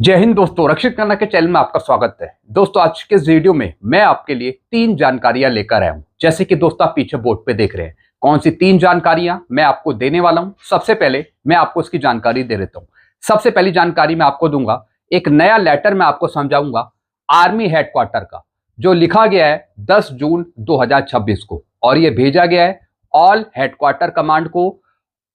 जय हिंद दोस्तों, रक्षित करना के चैनल में आपका स्वागत है। दोस्तों आज के इस वीडियो में मैं आपके लिए 3 जानकारियां लेकर आया हूं। जैसे कि दोस्तों आप पीछे बोर्ड पे देख रहे हैं, कौन सी 3 जानकारियां मैं आपको देने वाला हूं। सबसे पहले मैं आपको इसकी जानकारी दे देता हूं। सबसे पहली जानकारी मैं आपको दूंगा, एक नया लेटर मैं आपको समझाऊंगा आर्मी हेडक्वार्टर का, जो लिखा गया है 10 जून 2026 को, और यह भेजा गया है ऑल हेडक्वार्टर कमांड को,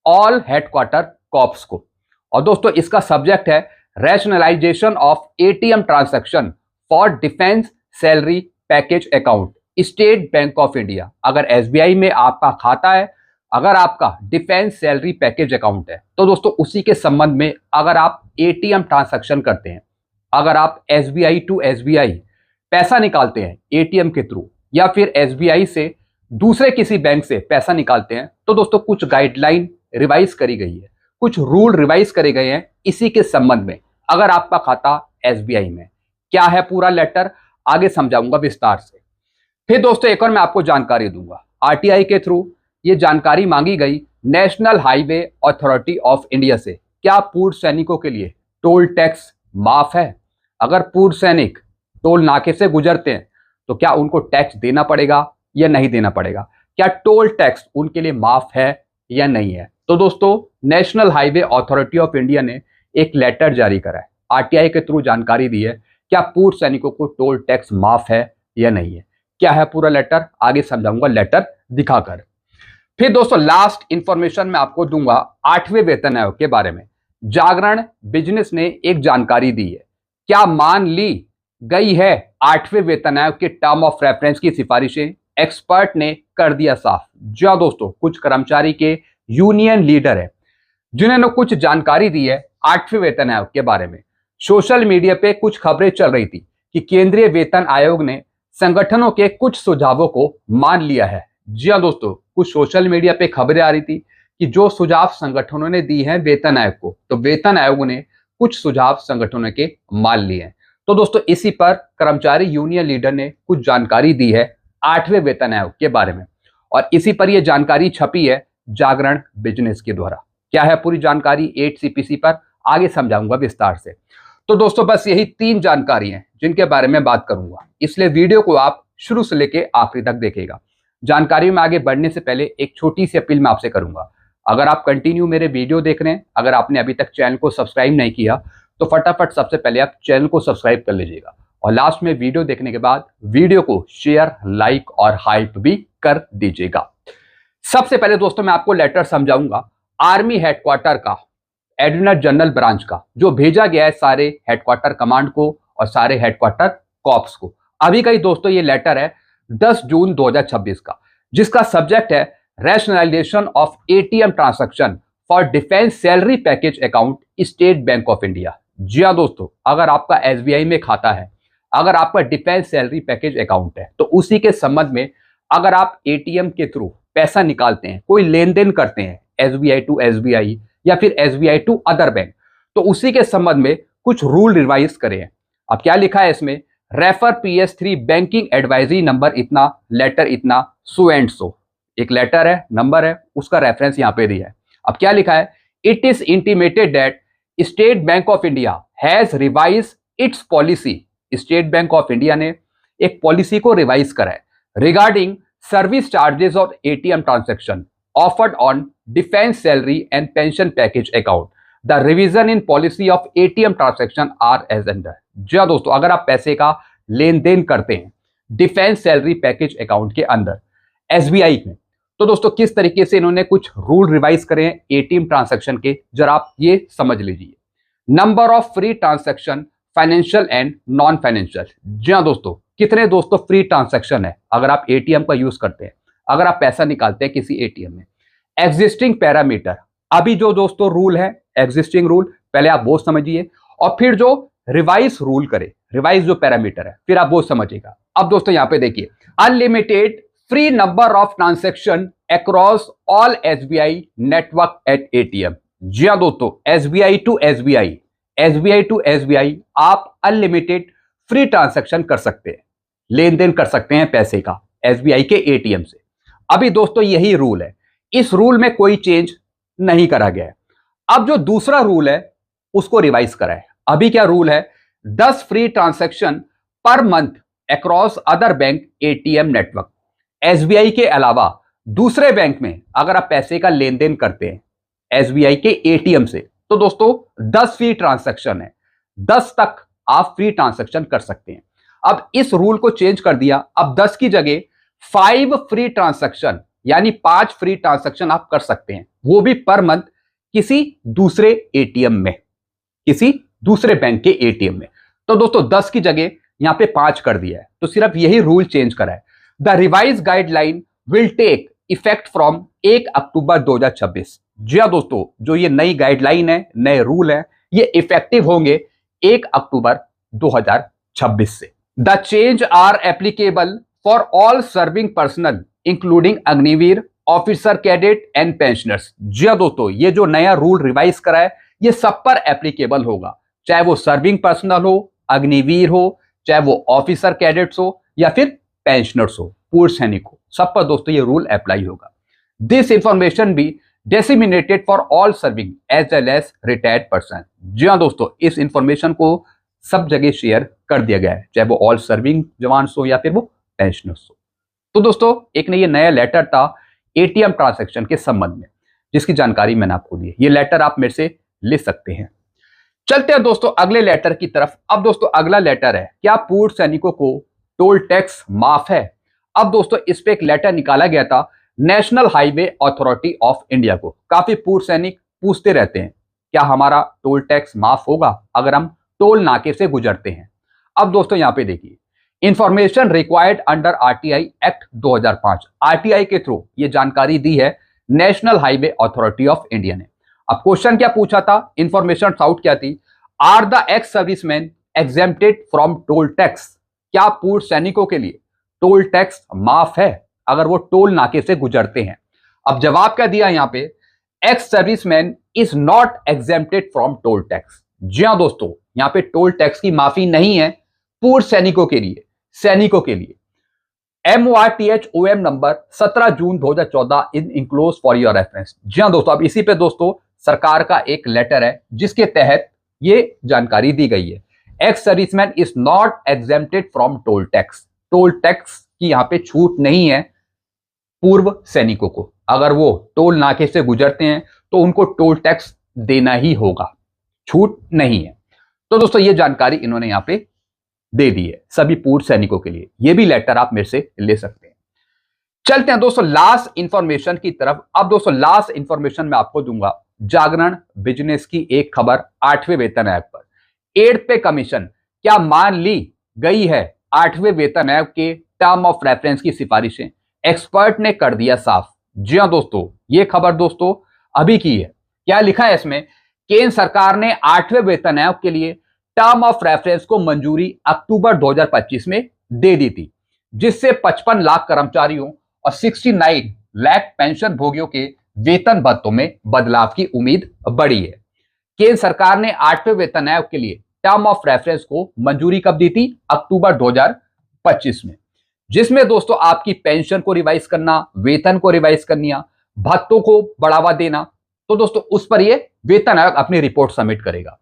ऑल हेडक्वार्टर कॉर्प्स को। और दोस्तों इसका सब्जेक्ट है rationalisation of ATM transaction for defence salary package account, state bank of India. अगर एसबीआई में आपका खाता है, अगर आपका डिफेंस सैलरी पैकेज अकाउंट है, तो दोस्तों उसी के संबंध में अगर आप एटीएम ट्रांजैक्शन करते हैं, अगर आप एसबीआई टू एसबीआई पैसा निकालते हैं एटीएम के थ्रू, या फिर एसबीआई से दूसरे किसी बैंक से पैसा निकालते हैं, तो दोस्तों कुछ गाइडलाइन रिवाइज करी गई है, कुछ रूल रिवाइज करे गए हैं इसी के संबंध में। अगर आपका खाता एसबीआई में, क्या है पूरा लेटर आगे समझाऊंगा विस्तार से। फिर दोस्तों एक और मैं आपको जानकारी दूंगा, आरटीआई के थ्रू ये जानकारी मांगी गई national highway authority of India से, क्या पूर्व सैनिकों के लिए टोल टैक्स माफ है? अगर पूर्व सैनिक टोल नाके से गुजरते हैं तो क्या उनको टैक्स देना पड़ेगा या नहीं देना पड़ेगा? क्या टोल टैक्स उनके लिए माफ है या नहीं है? तो दोस्तों national highway authority of India ने एक लेटर जारी करा है, आरटीआई के थ्रू जानकारी दी है, क्या पूर्व सैनिकों को टोल टैक्स माफ है या नहीं है। क्या है पूरा लेटर आगे समझाऊंगा लेटर दिखाकर। फिर दोस्तों लास्ट इंफॉर्मेशन मैं आपको दूंगा 8वें वेतन आयोग के बारे में। जागरण बिजनेस ने एक जानकारी दी है, क्या मान ली गई है 8वें वेतन आयोग के टर्म ऑफ रेफरेंस की सिफारिशें? एक्सपर्ट ने कर दिया साफ। जो दोस्तों कुछ कर्मचारी के यूनियन लीडर है जिन्होंने कुछ जानकारी दी है 8वें वेतन आयोग के बारे में। सोशल मीडिया पे कुछ खबरें चल रही थी कि केंद्रीय वेतन आयोग ने संगठनों के कुछ सुझावों को मान लिया है। जी हाँ दोस्तों, कुछ सोशल मीडिया पे खबरें आ रही थी कि जो सुझाव संगठनों ने दी है वेतन आयोग को, तो वेतन आयोग ने कुछ सुझाव संगठनों के मान लिए हैं। तो दोस्तों इसी पर कर्मचारी यूनियन लीडर ने कुछ जानकारी दी है 8वें वेतन आयोग के बारे में, और इसी पर यह जानकारी छपी है जागरण बिजनेस के द्वारा। क्या है पूरी जानकारी 8 सीपीसी पर आगे समझाऊंगा विस्तार से। तो दोस्तों बस यही 3 जानकारी हैं जिनके बारे में बात करूंगा, इसलिए वीडियो को आप शुरू से लेकर आखिरी तक देखिएगा। जानकारी में आगे बढ़ने से पहले एक छोटी सी अपील मैं आपसे करूंगा, अगर आप कंटिन्यू मेरे वीडियो देख रहे हैं, अगर आपने अभी तक चैनल को सब्सक्राइब नहीं किया, तो फटाफट सबसे पहले आप चैनल को सब्सक्राइब कर लीजिएगा, और लास्ट में वीडियो देखने के बाद वीडियो को शेयर, लाइक और हाइप भी कर दीजिएगा। सबसे पहले दोस्तों मैं आपको लेटर समझाऊंगा आर्मी हेडक्वार्टर का, एडिशनल जनरल ब्रांच का, जो भेजा गया है सारे हेडक्वार्टर कमांड को और सारे हेडक्वार्टर कॉर्प्स को। अभी का ही दोस्तों ये लेटर है 10 जून 2026 का, जिसका सब्जेक्ट है rationalisation of ATM transaction for defence salary package account, state bank of India. जी हाँ दोस्तों, अगर आपका एसबीआई में खाता है, अगर आपका डिफेंस सैलरी पैकेज अकाउंट है, तो उसी के संबंध में अगर आप एटीएम के थ्रू पैसा निकालते हैं, कोई लेन देन करते हैं एसबीआई टू एसबीआई या फिर एसबीआई टू अदर बैंक, तो उसी के संबंध में कुछ रूल रिवाइज करे हैं। अब क्या लिखा है इसमें, refer PS3 banking advisory number इतना, लेटर इतना, सो एंड सो। एक लेटर है, नंबर है, उसका रेफरेंस यहां पे दिया है। अब क्या लिखा है, it is intimated that state bank of India has revise it's policy. State bank of India ने एक पॉलिसी को रिवाइज करा है regarding service charges of ATM transaction offered on defense salary and pension package account. The revision in policy of ATM transaction are as under. जी हाँ दोस्तों, अगर आप पैसे का लेन देन करते हैं डिफेंस सैलरी पैकेज अकाउंट के अंदर एसबीआई में, तो दोस्तों किस तरीके से इन्होंने कुछ रूल रिवाइज करे हैं एटीएम ट्रांजैक्शन के, जरा आप ये समझ लीजिए। Number of free transaction financial and non financial. जी हाँ दोस्तों, कितने दोस्तों फ्री ट्रांजैक्शन है अगर आप एटीएम का यूज करते हैं, अगर आप पैसा निकालते हैं किसी एटीएम में। एग्जिस्टिंग पैरामीटर, अभी जो दोस्तों रूल है एग्जिस्टिंग रूल, पहले आप वो समझिए, और फिर जो रिवाइज रूल करे, रिवाइज जो पैरामीटर है, फिर आप वो समझिएगा। अब दोस्तों यहां पे देखिए, unlimited free number of transaction across all SBI network at ATM. जी हाँ दोस्तों, SBI to SBI, SBI to SBI आप अनलिमिटेड फ्री ट्रांजैक्शन कर सकते हैं, लेन देन कर सकते हैं पैसे का एसबीआई के एटीएम से। अभी दोस्तों यही रूल है, इस रूल में कोई चेंज नहीं करा गया है। अब जो दूसरा रूल है उसको रिवाइज करा है। अभी क्या रूल है, 10 free transaction per month across other bank ATM network. SBI के अलावा दूसरे बैंक में अगर आप पैसे का लेन देन करते हैं एसबीआई के एटीएम से, तो दोस्तों 10 फ्री ट्रांसैक्शन है, 10 तक आप फ्री ट्रांसैक्शन कर सकते हैं। अब इस रूल को चेंज कर दिया, अब 10 की जगह 5 फ्री ट्रांसैक्शन यानी 5 फ्री ट्रांसैक्शन आप कर सकते हैं, वो भी पर मंथ किसी दूसरे एटीएम में, किसी दूसरे बैंक के एटीएम में। तो दोस्तों 10 की जगह यहां पे 5 कर दिया है, तो सिर्फ यही रूल चेंज करा है। The revised guideline will take effect from 1 अक्टूबर 2026। जी हाँ दोस्तों, जो ये नई गाइडलाइन है, नए रूल है, ये इफेक्टिव होंगे 1 अक्टूबर 2026 से। The change are applicable for all serving personal including Agniveer, officer cadet and pensioners. जी हाँ दोस्तों, ये जो नया रूल रिवाइज करा है ये सब पर एप्लीकेबल होगा, चाहे वो सर्विंग पर्सनल हो, अग्निवीर हो, चाहे वो ऑफिसर कैडेट्स हो या फिर पेंशनर्स हो, पूर्व सैनिक हो, सब पर दोस्तों ये रूल अप्लाई होगा। दिस इंफॉर्मेशन भी disseminated for all serving as well as retired person. जी हाँ दोस्तों, इस इंफॉर्मेशन को सब जगह शेयर कर दिया गया है, चाहे वो ऑल सर्विंग जवान हो या फिर वो पेंशनर्स हो। तो दोस्तों एक ये नया लेटर था एटीएम ट्रांजैक्शन के संबंध में, जिसकी जानकारी मैंने आपको दी है। ये लेटर आप मेरे से ले सकते हैं। चलते हैं दोस्तों अगले लेटर की तरफ। अब दोस्तों अगला लेटर है, क्या पूर्व सैनिकों को टोल टैक्स माफ है? अब दोस्तों इस पे एक लेटर निकाला गया था national highway authority of India को। काफी पूर्व सैनिक पूछते रहते हैं क्या हमारा टोल टैक्स माफ होगा अगर हम टोल नाके से गुजरते हैं। अब दोस्तों यहां पे देखिए, information required under RTI act 2005, RTI के थ्रू ये जानकारी दी है national highway authority of India ने। अब क्वेश्चन क्या पूछा था, इंफॉर्मेशन आउट क्या थी, are the ex serviceman exempted from toll tax? क्या पूर्व सैनिकों के लिए टोल टैक्स माफ है अगर वो टोल नाके से गुजरते हैं? अब जवाब क्या दिया यहां पे, ex serviceman is not exempted from toll tax. जी हां दोस्तों, यहां पे टोल टैक्स की माफी नहीं है पूर्व सैनिकों के लिए, सैनिकों के लिए। MORTHOM नंबर 17 जून 2014 in enclose for your reference. जी हां दोस्तों, अब इसी पे दोस्तों सरकार का एक लेटर है जिसके तहत ये जानकारी दी गई है। X serviceman is not exempted from toll tax. Toll tax की यहां पे छूट नहीं है पूर्व सैनिकों को, अगर वो टोल नाके से गुजरते हैं तो उनको टोल टैक्स देना ही होगा, छूट नहीं है। तो दोस्तों ये जानकारी इन्होंने यहां पे दे दी है सभी पूर्व सैनिकों के लिए। ये भी लेटर आप मेरे से ले सकते हैं। चलते हैं दोस्तों लास्ट इंफॉर्मेशन की तरफ। अब दोस्तों लास्ट इंफॉर्मेशन मैं आपको दूंगा जागरण बिजनेस की एक खबर 8वें वेतन आयोग पर। 8th पे कमीशन क्या मान ली गई है 8वें वेतन आयोग के टर्म ऑफ रेफरेंस की सिफारिशें? एक्सपर्ट ने कर दिया साफ। जी हां दोस्तों, ये खबर दोस्तों अभी की है। क्या लिखा है इसमें, केंद्र सरकार ने 8वें वेतन आयोग के लिए टर्म ऑफ रेफरेंस को मंजूरी अक्टूबर 2025 में दे दी थी, जिससे 55 लाख कर्मचारियों और 69 लाख पेंशन भोगियों के वेतन भत्तों में बदलाव की उम्मीद बढ़ी है। केंद्र सरकार ने 8वें वेतन आयोग के लिए टर्म ऑफ रेफरेंस को मंजूरी कब दी थी? अक्टूबर 2025 में, जिसमें दोस्तों आपकी पेंशन को रिवाइज करना, वेतन को रिवाइज करना, भत्तों को बढ़ावा देना, तो दोस्तों उस पर यह वेतन आयोग अपनी रिपोर्ट सबमिट करेगा।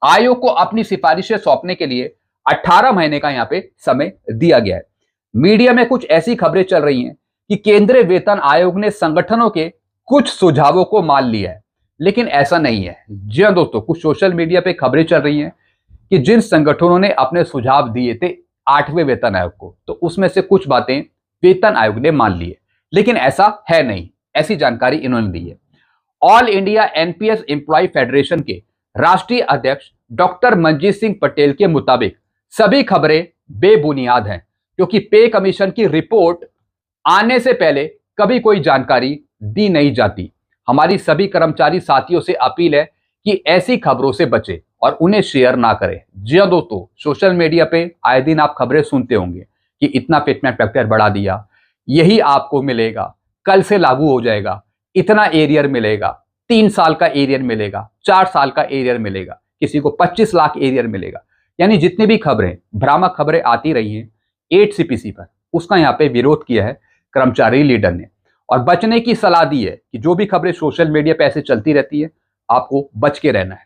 आयोग को अपनी सिफारिशें सौंपने के लिए 18 महीने का यहां पे समय दिया गया है। मीडिया में कुछ ऐसी खबरें चल रही हैं कि केंद्रीय वेतन आयोग ने संगठनों के कुछ सुझावों को मान लिया है, लेकिन ऐसा नहीं है। जी हां दोस्तों, कुछ सोशल मीडिया पे खबरें चल रही हैं कि जिन संगठनों ने अपने सुझाव दिए थे 8वें वेतन आयोग को, तो उसमें से कुछ बातें वेतन आयोग ने मान ली है, लेकिन ऐसा है नहीं। ऐसी जानकारी इन्होंने दी है। All India NPS employ federation के राष्ट्रीय अध्यक्ष डॉक्टर मनजीत सिंह पटेल के मुताबिक सभी खबरें बेबुनियाद हैं, क्योंकि पे कमीशन की रिपोर्ट आने से पहले कभी कोई जानकारी दी नहीं जाती। हमारी सभी कर्मचारी साथियों से अपील है कि ऐसी खबरों से बचें और उन्हें शेयर ना करें। जी हां दोस्तों, सोशल मीडिया पे आए दिन आप खबरें सुनते होंगे कि इतना फिटमेंट फैक्टर बढ़ा दिया, यही आपको मिलेगा, कल से लागू हो जाएगा, इतना एरियर मिलेगा, 3 साल का एरियर मिलेगा, 4 साल का एरियर मिलेगा, किसी को 25 लाख एरियर मिलेगा। यानी जितनी भी खबरें, भ्रामक खबरें आती रही हैं 8CPC पर, उसका यहाँ पे विरोध किया है कर्मचारी लीडर ने और बचने की सलाह दी है कि जो भी खबरें सोशल मीडिया पे ऐसे चलती रहती है आपको बच के रहना है।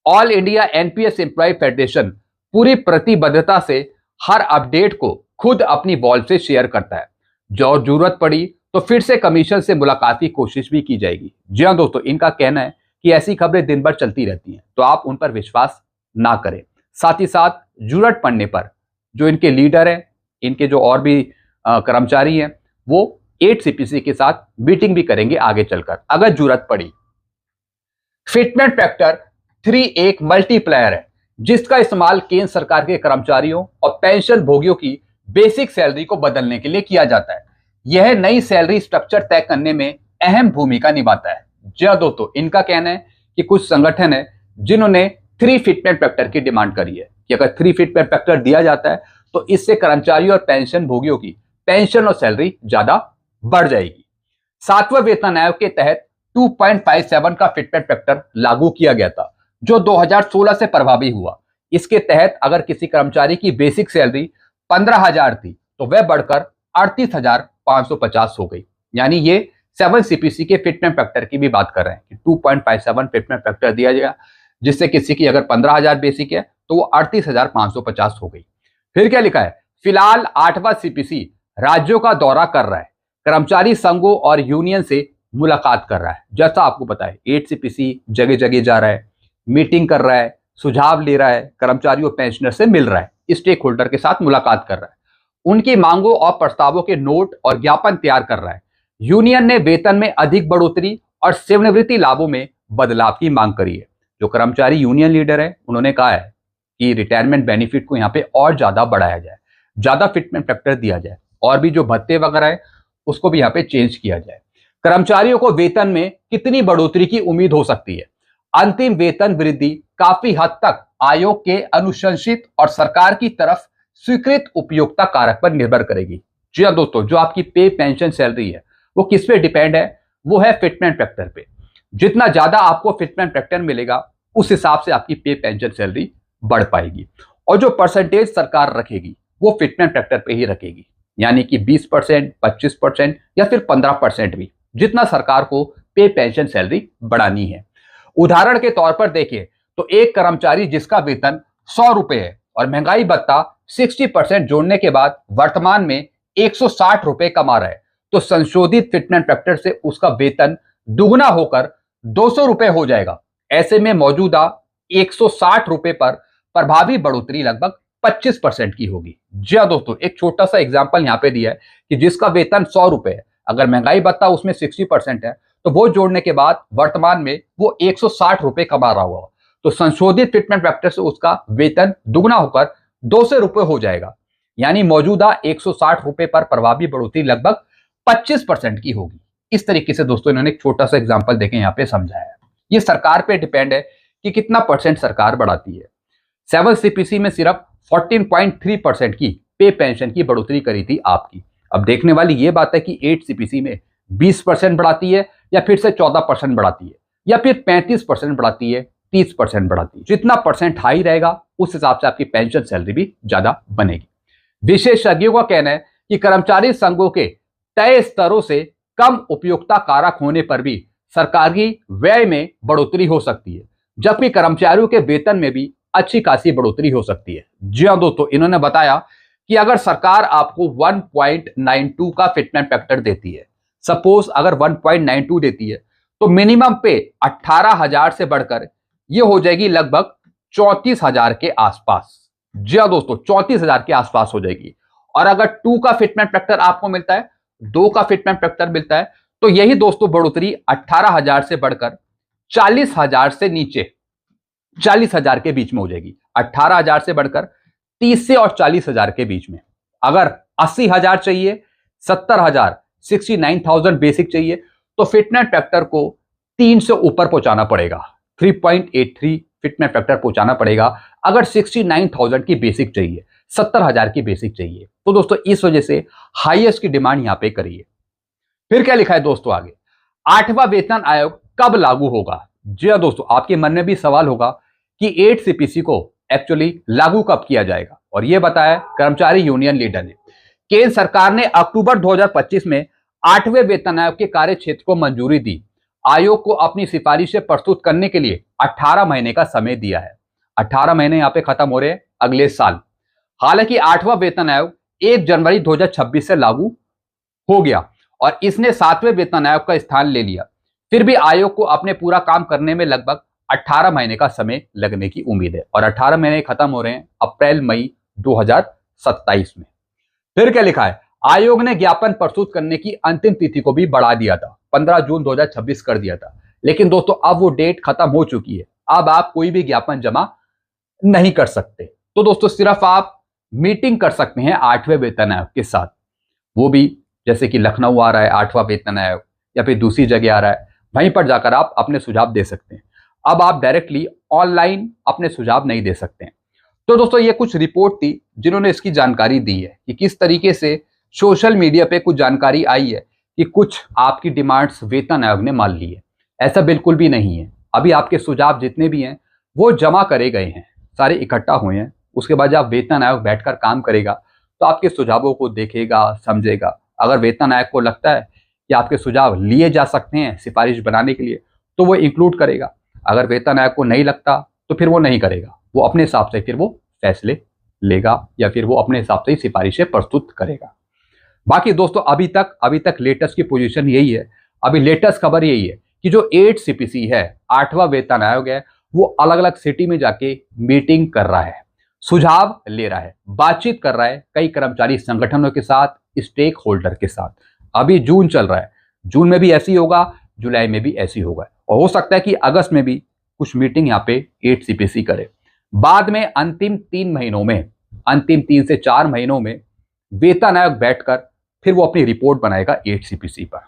All India NPS employ federation पूरी प्रतिबद्धता से हर अपडेट को खुद अपनी वॉल से शेयर करता है। जो जरूरत पड़ी तो फिर से कमीशन से मुलाकात की कोशिश भी की जाएगी। जी हाँ दोस्तों, इनका कहना है कि ऐसी खबरें दिन भर चलती रहती हैं, तो आप उन पर विश्वास ना करें। साथ ही साथ जरूरत पड़ने पर जो इनके लीडर हैं, इनके जो और भी कर्मचारी हैं, वो 8 सीपीसी के साथ मीटिंग भी करेंगे आगे चलकर अगर जरूरत पड़ी। फिटमेंट फैक्टर 3 एक मल्टीप्लायर है जिसका इस्तेमाल केंद्र सरकार के कर्मचारियों और पेंशन भोगियों की बेसिक सैलरी को बदलने के लिए किया जाता है। यह नई सैलरी स्ट्रक्चर तय करने में अहम भूमिका निभाता है। जी हाँ दोस्तों, इनका कहना है कि कुछ संगठन है जिन्होंने 3 फिटमेंट फैक्टर की डिमांड करी है कि अगर 3 फिटमेंट फैक्टर दिया जाता है तो इससे कर्मचारियों और पेंशन भोगियों की पेंशन और सैलरी ज्यादा बढ़ जाएगी। 7वें वेतन आयोग के तहत 2.57 का फिटमेंट फैक्टर लागू किया गया था जो 2016 से प्रभावी हुआ। इसके तहत अगर किसी कर्मचारी की बेसिक सैलरी 15,000 थी तो वह बढ़कर 38,550 हो गई। यानी ये 7 सीपीसी के फिटमेंट फैक्टर की भी बात कर रहे हैं कि 2.57 फिटमेंट फैक्टर दिया जाएगा जिससे किसी की अगर 15,000 बेसिक है तो वो 38,550 हो गई। फिर क्या लिखा है, फिलहाल 8वां सीपीसी राज्यों का दौरा कर रहा है, कर्मचारी संघों और यूनियन से मुलाकात कर रहा है। जैसा आपको पता है 8 सीपीसी जगह जगह जा रहा है, मीटिंग कर रहा है, सुझाव ले रहा है, कर्मचारियों पेंशनर से मिल रहा है, स्टेक होल्डर के साथ मुलाकात कर रहा है, उनकी मांगों और प्रस्तावों के नोट और ज्ञापन तैयार कर रहा है। यूनियन ने वेतन में अधिक बढ़ोतरी और सेवानिवृत्ति लाभों में बदलाव की मांग करी है। जो कर्मचारी यूनियन लीडर है उन्होंने कहा है कि रिटायरमेंट बेनिफिट को यहाँ पे और ज्यादा बढ़ाया जाए, ज्यादा फिटमेंट फैक्टर दिया जाए और भी जो भत्ते वगैरह है उसको भी यहाँ पे चेंज किया जाए। कर्मचारियों को वेतन में कितनी बढ़ोतरी की उम्मीद हो सकती है? अंतिम वेतन वृद्धि काफी हद तक आयोग के अनुशंसित और सरकार की तरफ स्वीकृत उपयोगिता कारक पर निर्भर करेगी। जी हाँ दोस्तों, जो आपकी पे पेंशन सैलरी है वो किस पे डिपेंड है? वो है फिटमेंट फैक्टर पे। जितना ज्यादा आपको फिटमेंट फैक्टर मिलेगा उस हिसाब से आपकी पे पेंशन सैलरी बढ़ पाएगी और जो परसेंटेज सरकार रखेगी वो फिटमेंट फैक्टर पे ही रखेगी, यानी कि 20%, 25% या फिर 15% भी, जितना सरकार को पे पेंशन सैलरी बढ़ानी है। उदाहरण के तौर पर देखिए तो एक कर्मचारी जिसका वेतन 100 रुपए है और महंगाई भत्ता 60% जोड़ने के बाद वर्तमान में 160 रुपए कमा रहा है तो संशोधित फिटमेंट फैक्टर से उसका वेतन दुगना होकर 200 रुपए हो जाएगा। ऐसे में मौजूदा 160 रुपए पर प्रभावी बढ़ोतरी लगभग 25% की होगी। जी हाँ दोस्तों, एक छोटा सा एग्जांपल यहाँ पे दिया है कि जिसका वेतन 100 रुपए है, अगर महंगाई भत्ता उसमें 60% है तो वो जोड़ने के बाद वर्तमान में वो 160 रुपए कमा रहा होगा तो संशोधित फिटमेंट फैक्टर से उसका वेतन दुगना होकर 200 रुपए हो जाएगा। यानी मौजूदा 160 रुपए पर प्रभावी बढ़ोतरी लगभग 25% की होगी। इस तरीके से दोस्तों इन्होंने एक छोटा सा एग्जांपल देके यहाँ पे समझाया है। ये सरकार पे डिपेंड है कि कितना परसेंट सरकार बढ़ाती है। 7 सीपीसी में सिर्फ 14.3% की पे पेंशन की बढ़ोतरी करी थी आपकी। अब देखने वाली ये बात है कि 8 सीपीसी में 20% बढ़ाती है या फिर से 14% बढ़ाती है या फिर 35% बढ़ाती है, 30% बढ़ाती है। जितना परसेंट हाई रहेगा उस हिसाब से आपकी पेंशन सैलरी भी ज्यादा बनेगी। विशेषज्ञों का कहना है कि कर्मचारी संघों के तय स्तरों से कम उपयोगिता कारक होने पर भी सरकारी व्यय में बढ़ोतरी हो सकती है, जबकि कर्मचारियों के वेतन में भी अच्छी खासी बढ़ोतरी हो सकती है। जी हाँ दोस्तों, इन्होंने बताया कि अगर सरकार आपको 1.92 का फिटमेंट फैक्टर देती है, सपोज अगर 1.92 देती है तो मिनिमम पे 18,000 से बढ़कर ये हो जाएगी लगभग 34,000 के आसपास। जी हाँ दोस्तों, 34,000 के आसपास हो जाएगी। और अगर 2 का फिटमेंट फैक्टर आपको मिलता है, 2 का फिटमेंट फैक्टर मिलता है तो यही दोस्तों बढ़ोतरी 18,000 से बढ़कर 40,000 से नीचे 40,000 के बीच में हो जाएगी। 18,000 से बढ़कर 30 से और 40,000 के बीच में। अगर 80,000 चाहिए, 70,000, 69,000 बेसिक चाहिए तो फिटमेंट फैक्टर को 3 से ऊपर पहुंचाना पड़ेगा, 3.83 फिटमेंट फैक्टर पहुंचाना पड़ेगा अगर 69,000 की बेसिक चाहिए, 70,000 की बेसिक चाहिए। तो दोस्तों इस वजह से हाईएस्ट की डिमांड यहां पे करिए। फिर क्या लिखा है दोस्तों आगे, 8वां वेतन आयोग कब लागू होगा? जी हाँ दोस्तों, आपके मन में भी सवाल होगा कि 8 सीपीसी को एक्चुअली लागू कब किया जाएगा, और यह बताया कर्मचारी यूनियन लीडर ने। केंद्र सरकार ने अक्टूबर 2025 में 8वें वेतन आयोग के कार्य क्षेत्र को मंजूरी दी। आयोग को अपनी सिफारिशें प्रस्तुत करने के लिए 18 महीने का समय दिया है। 18 महीने यहाँ पे खत्म हो रहे हैं अगले साल। हालांकि 8वां वेतन आयोग 1 जनवरी 2026 से लागू हो गया और इसने 7वें वेतन आयोग का स्थान ले लिया। फिर भी आयोग को अपने पूरा काम करने में लगभग 18 महीने का समय लगने की उम्मीद है और 18 महीने खत्म हो रहे हैं अप्रैल मई 2027 में। फिर क्या लिखा है, आयोग ने ज्ञापन प्रस्तुत करने की अंतिम तिथि को भी बढ़ा दिया था, 15 जून 2026 कर दिया था। लेकिन दोस्तों अब वो डेट खत्म हो चुकी है, अब आप कोई भी ज्ञापन जमा नहीं कर सकते। तो दोस्तों सिर्फ आप मीटिंग कर सकते हैं 8वें वेतन आयोग के साथ, वो भी जैसे कि लखनऊ आ रहा है 8वां वेतन आयोग या फिर दूसरी जगह आ रहा है, वहीं पर जाकर आप अपने सुझाव दे सकते हैं। अब आप डायरेक्टली ऑनलाइन अपने सुझाव नहीं दे सकते हैं। तो दोस्तों ये कुछ रिपोर्ट थी जिन्होंने इसकी जानकारी दी है कि किस तरीके से सोशल मीडिया पे कुछ जानकारी आई है कि कुछ आपकी डिमांड्स वेतन आयोग ने मान ली है। ऐसा बिल्कुल भी नहीं है। अभी आपके सुझाव जितने भी हैं वो जमा करे गए हैं, सारे इकट्ठा हुए हैं। उसके बाद जब वेतन आयोग बैठकर काम करेगा तो आपके सुझावों को देखेगा, समझेगा। अगर वेतन आयोग को लगता है कि आपके सुझाव लिए जा सकते हैं सिफारिश बनाने के लिए तो वो इंक्लूड करेगा। अगर वेतन आयोग को नहीं लगता तो फिर वो नहीं करेगा, वो अपने हिसाब से फिर वो फैसले लेगा या फिर वो अपने हिसाब से ही सिफारिशें प्रस्तुत करेगा। बाकी दोस्तों अभी तक लेटेस्ट की पोजीशन यही है। अभी लेटेस्ट खबर यही है कि जो 8 CPC है, 8वां वेतन आयोग है, वो अलग अलग सिटी में जाके मीटिंग कर रहा है, सुझाव ले रहा है, बातचीत कर रहा है कई कर्मचारी संगठनों के साथ, स्टेक होल्डर के साथ। अभी जून चल रहा है, जून में भी ऐसी होगा, जुलाई में भी ऐसी होगा और हो सकता है कि अगस्त में भी कुछ मीटिंग यहाँ पे 8 CPC करे। बाद में अंतिम 3 से 4 महीनों में वेतन आयोग बैठकर फिर वो अपनी रिपोर्ट बनाएगा 8 CPC पर।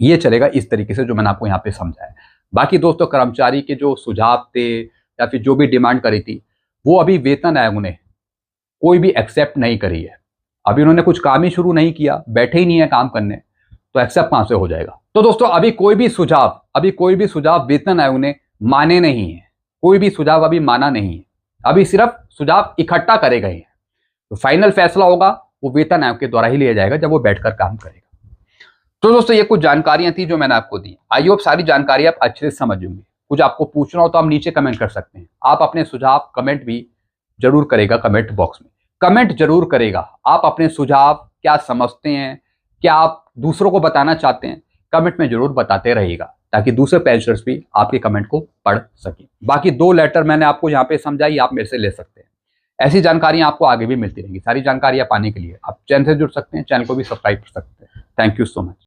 ये चलेगा इस तरीके से जो मैंने आपको यहाँ पे समझाया। बाकी दोस्तों कर्मचारी के जो सुझाव थे या फिर जो भी डिमांड करी थी वो अभी वेतन आयोग ने कोई भी एक्सेप्ट नहीं करी है। अभी उन्होंने कुछ काम ही शुरू नहीं किया, बैठे ही नहीं है काम करने, तो एक्सेप्ट कहां से हो जाएगा। तो दोस्तों अभी कोई भी सुझाव वेतन आयोग ने माने नहीं है, कोई भी सुझाव अभी माना नहीं है। अभी सिर्फ सुझाव इकट्ठा करे गए हैं। तो फाइनल फैसला होगा वो वेतन आयोग के द्वारा ही लिया जाएगा जब वो बैठकर काम करेगा। तो दोस्तों ये कुछ जानकारियां थी जो मैंने आपको दी। आई होप सारी जानकारी आप अच्छे से समझ होंगे। कुछ आपको पूछना हो तो आप नीचे कमेंट कर सकते हैं। आप अपने सुझाव कमेंट भी जरूर करेगा, कमेंट बॉक्स में कमेंट जरूर करेगा। आप अपने सुझाव क्या समझते हैं, क्या आप दूसरों को बताना चाहते हैं, कमेंट में जरूर बताते रहिएगा ताकि दूसरे पेंशनर्स भी आपके कमेंट को पढ़ सकें। बाकी 2 लेटर मैंने आपको यहाँ पे समझाई, आप मेरे से ले सकते हैं। ऐसी जानकारियां आपको आगे भी मिलती रहेंगी। सारी जानकारियां पाने के लिए आप चैनल से जुड़ सकते हैं, चैनल को भी सब्सक्राइब कर सकते हैं। Thank you so much.